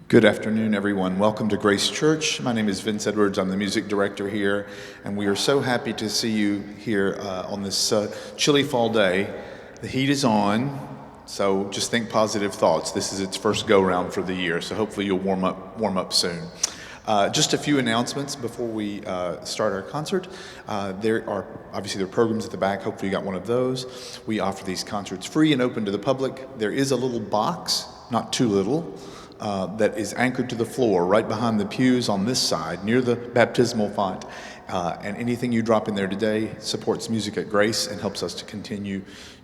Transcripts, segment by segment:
Good afternoon, everyone. Welcome to Grace Church. My name is Vince Edwards. I'm the music director here, and we are so happy to see you here on this chilly fall day. The heat is on, so just think positive thoughts. This is its first go-round for the year, so hopefully you'll warm up soon. Just a few announcements before we start our concert. There are programs at the back. Hopefully you got one of those. We offer these concerts free and open to the public. There is a little box, not too little, that is anchored to the floor right behind the pews on this side near the baptismal font. And anything you drop in there today supports Music at Grace and helps us to continue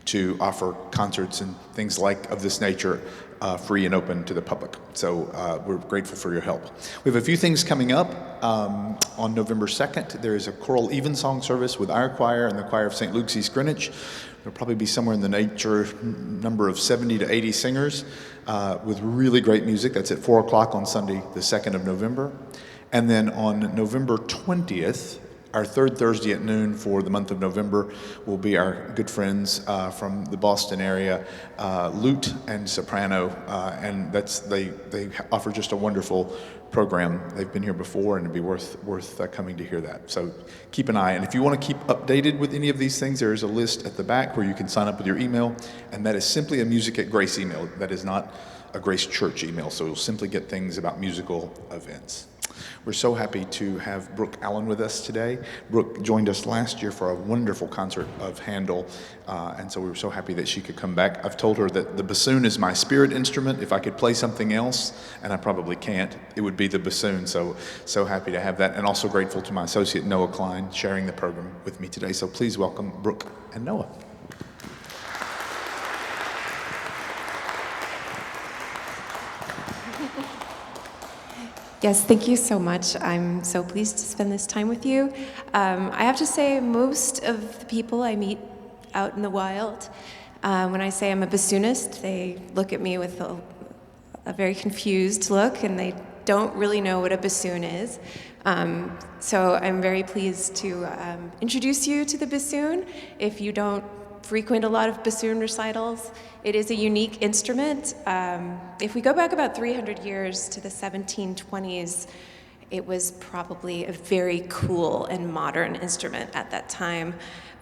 to offer concerts and things of this nature free and open to the public. So we're grateful for your help. We have a few things coming up. On November 2nd, there is a choral evensong service with our choir and the choir of St. Luke's East Greenwich. There'll probably be somewhere in the number of 70 to 80 singers with really great music. That's at 4 o'clock on Sunday, the 2nd of November. And then on November 20th, our third Thursday at noon for the month of November will be our good friends from the Boston area, lute and soprano, and they offer just a wonderful program. They've been here before, and it'd be worth coming to hear that. So keep an eye, and if you want to keep updated with any of these things, there is a list at the back where you can sign up with your email, and that is simply a Music at Grace email. That is not a Grace Church email, so you'll simply get things about musical events. We're so happy to have Brooke Allen with us today. Brooke joined us last year for a wonderful concert of Handel, and so we were so happy that she could come back. I've told her that the bassoon is my spirit instrument. If I could play something else, and I probably can't, it would be the bassoon, so happy to have that, and also grateful to my associate Noah Klein sharing the program with me today. So please welcome Brooke and Noah. Yes, thank you so much. I'm so pleased to spend this time with you. I have to say, most of the people I meet out in the wild, when I say I'm a bassoonist, they look at me with a very confused look, and they don't really know what a bassoon is. So I'm very pleased to introduce you to the bassoon. If you don't frequent a lot of bassoon recitals, it is a unique instrument. If we go back about 300 years to the 1720s, it was probably a very cool and modern instrument at that time.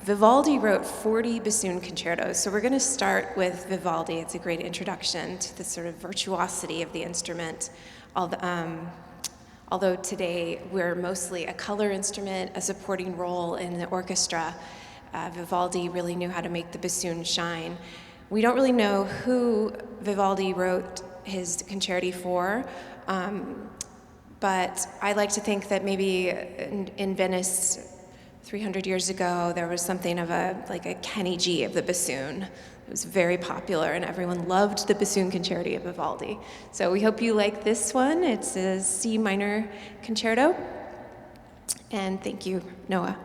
Vivaldi wrote 40 bassoon concertos, so we're going to start with Vivaldi. It's a great introduction to the sort of virtuosity of the instrument. Although today we're mostly a color instrument, a supporting role in the orchestra, Vivaldi really knew how to make the bassoon shine. We don't really know who Vivaldi wrote his concerti for, but I like to think that maybe in Venice 300 years ago, there was something of a Kenny G of the bassoon. It was very popular, and everyone loved the bassoon concerti of Vivaldi. So we hope you like this one. It's a C minor concerto. And thank you, Noah.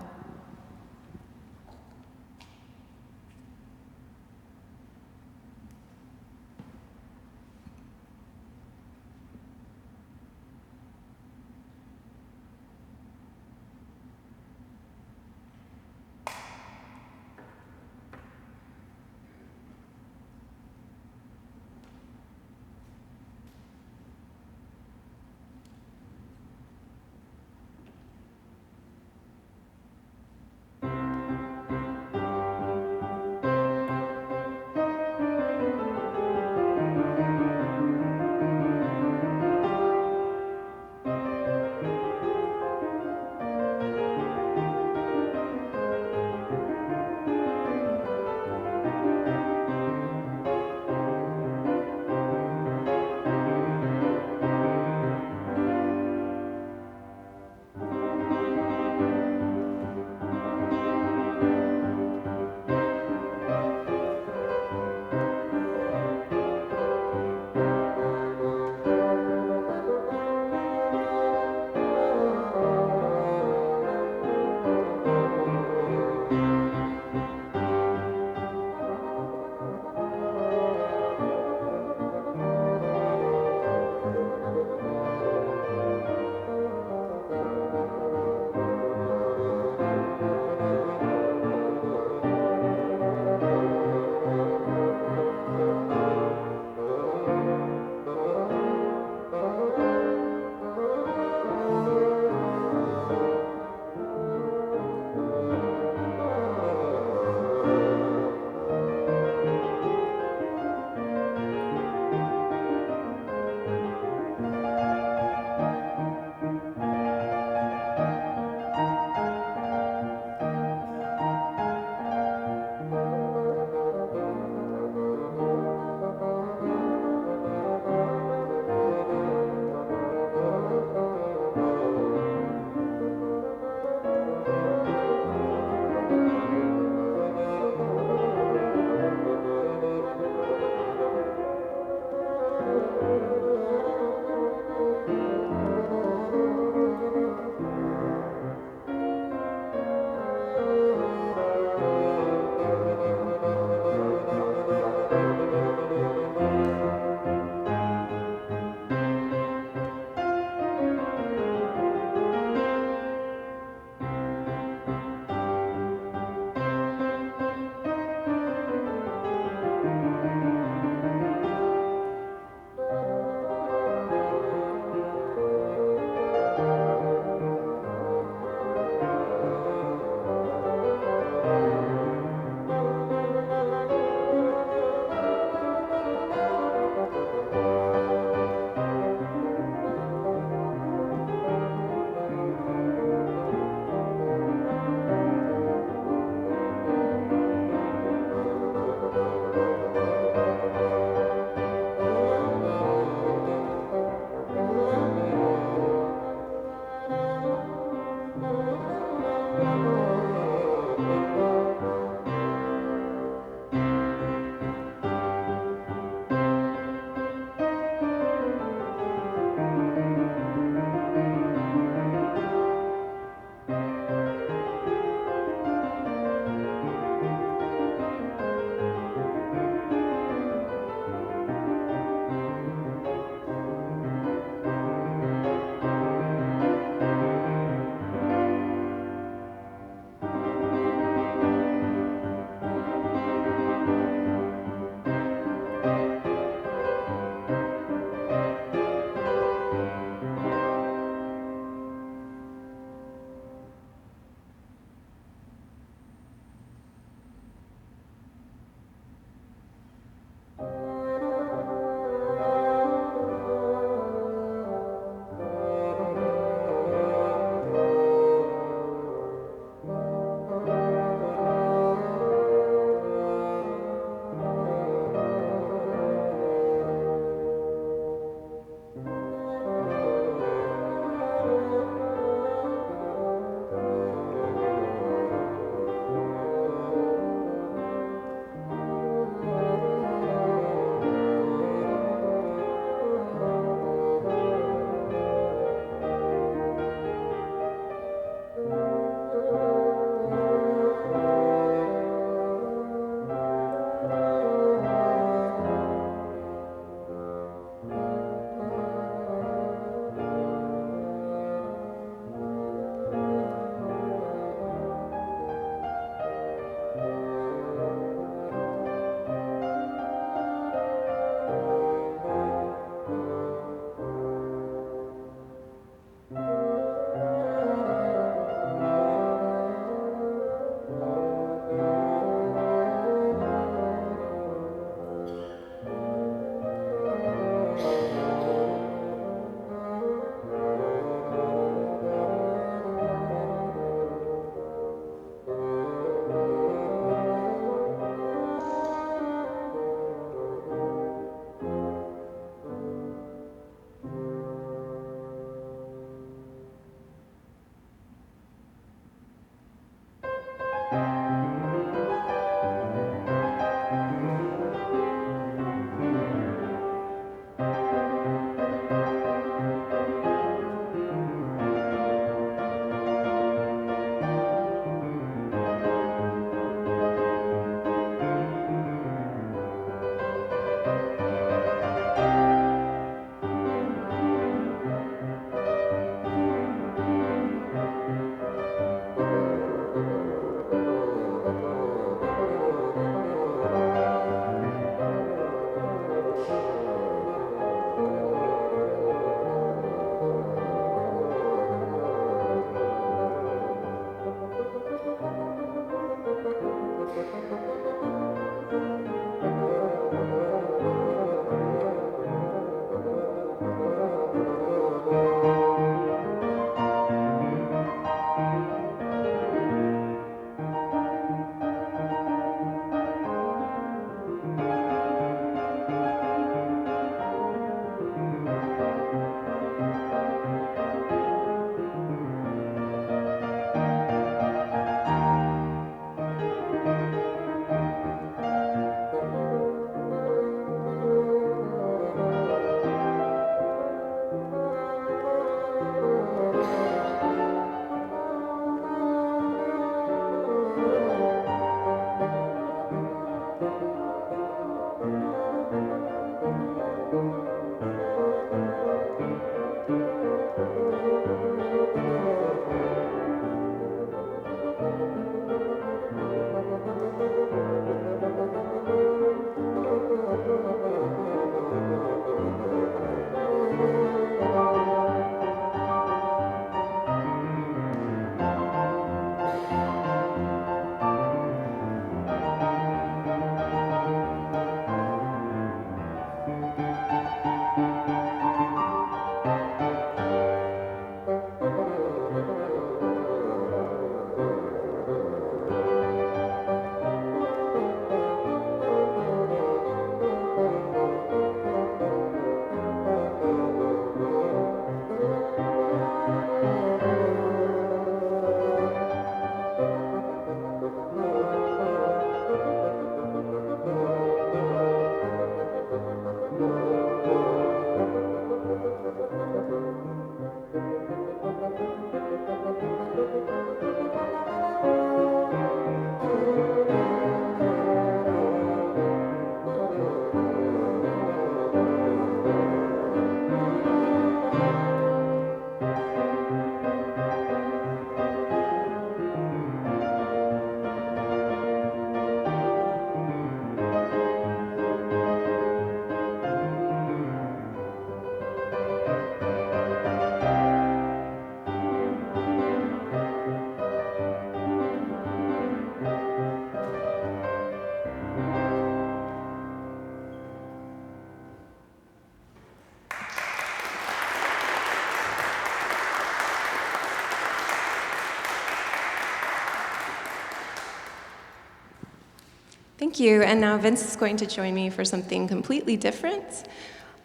Thank you. And now Vince is going to join me for something completely different.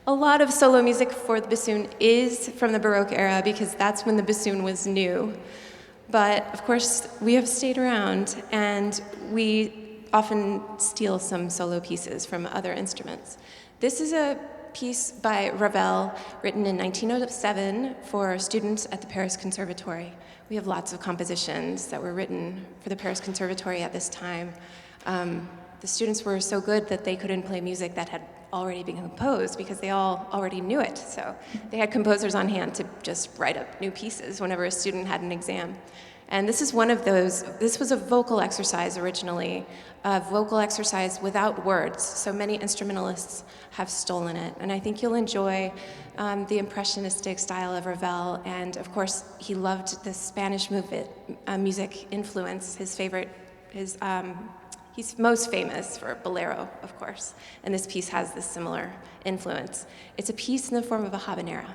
A lot of solo music for the bassoon is from the Baroque era because that's when the bassoon was new. But of course, we have stayed around and we often steal some solo pieces from other instruments. This is a piece by Ravel written in 1907 for students at the Paris Conservatory. We have lots of compositions that were written for the Paris Conservatory at this time. The students were so good that they couldn't play music that had already been composed because they all already knew it. So they had composers on hand to just write up new pieces whenever a student had an exam. And this is one of those. This was a vocal exercise originally, a vocal exercise without words. So many instrumentalists have stolen it. And I think you'll enjoy the impressionistic style of Ravel. And of course, he loved the Spanish music influence. He's most famous for Bolero, of course, and this piece has this similar influence. It's a piece in the form of a habanera.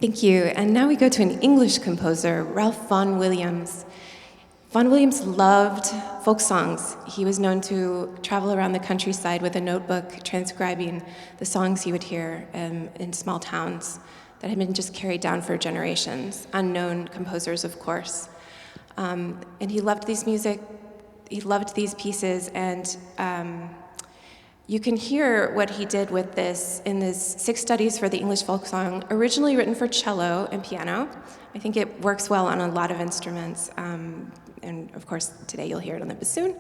Thank you. And now we go to an English composer, Ralph Vaughan Williams. Vaughan Williams loved folk songs. He was known to travel around the countryside with a notebook transcribing the songs he would hear in small towns that had been just carried down for generations, unknown composers, of course. And he loved these pieces, and you can hear what he did with this in this 6 Studies for the English Folk Song, originally written for cello and piano. I think it works well on a lot of instruments, and of course today you'll hear it on the bassoon.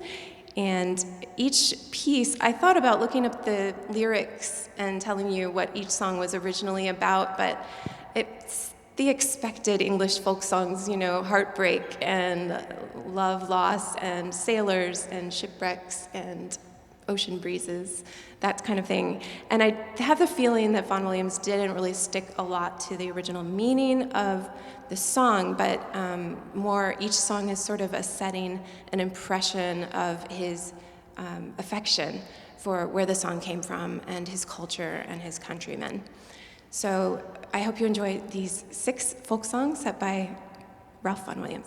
And each piece, I thought about looking up the lyrics and telling you what each song was originally about, but it's the expected English folk songs, you know, heartbreak and love loss and sailors and shipwrecks and ocean breezes, that kind of thing. And I have the feeling that Vaughan Williams didn't really stick a lot to the original meaning of the song, but more each song is sort of a setting, an impression of his affection for where the song came from and his culture and his countrymen. So I hope you enjoy these 6 folk songs set by Ralph Vaughan Williams.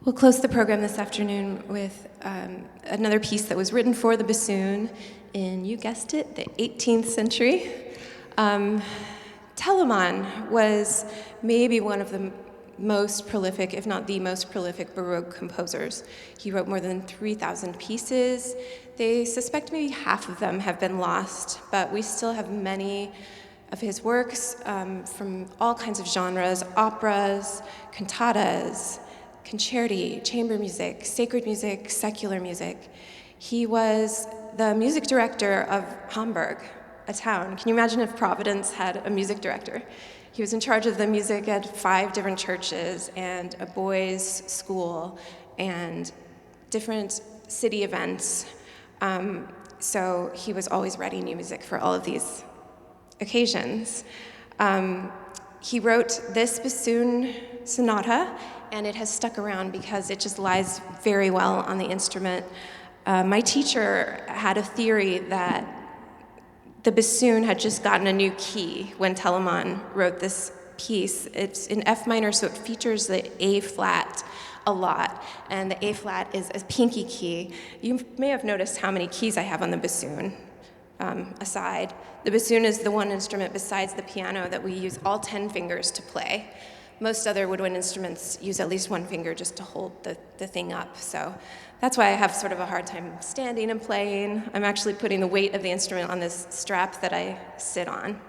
We'll close the program this afternoon with another piece that was written for the bassoon in, you guessed it, the 18th century. Telemann was maybe one of the most prolific, if not the most prolific, Baroque composers. He wrote more than 3,000 pieces. They suspect maybe half of them have been lost, but we still have many of his works from all kinds of genres: operas, cantatas, concerti, chamber music, sacred music, secular music. He was the music director of Hamburg, a town. Can you imagine if Providence had a music director? He was in charge of the music at 5 different churches and a boys' school and different city events. So he was always writing new music for all of these occasions. He wrote this bassoon sonata, and it has stuck around because it just lies very well on the instrument. My teacher had a theory that the bassoon had just gotten a new key when Telemann wrote this piece. It's in F minor, so it features the A flat a lot, and the A flat is a pinky key. You may have noticed how many keys I have on the bassoon. Aside, the bassoon is the one instrument besides the piano that we use all 10 fingers to play. Most other woodwind instruments use at least one finger just to hold the thing up. So that's why I have sort of a hard time standing and playing. I'm actually putting the weight of the instrument on this strap that I sit on.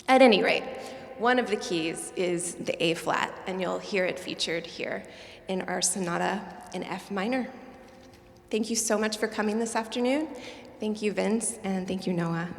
At any rate, one of the keys is the A flat, and you'll hear it featured here in our sonata in F minor. Thank you so much for coming this afternoon. Thank you, Vince, and thank you, Noah.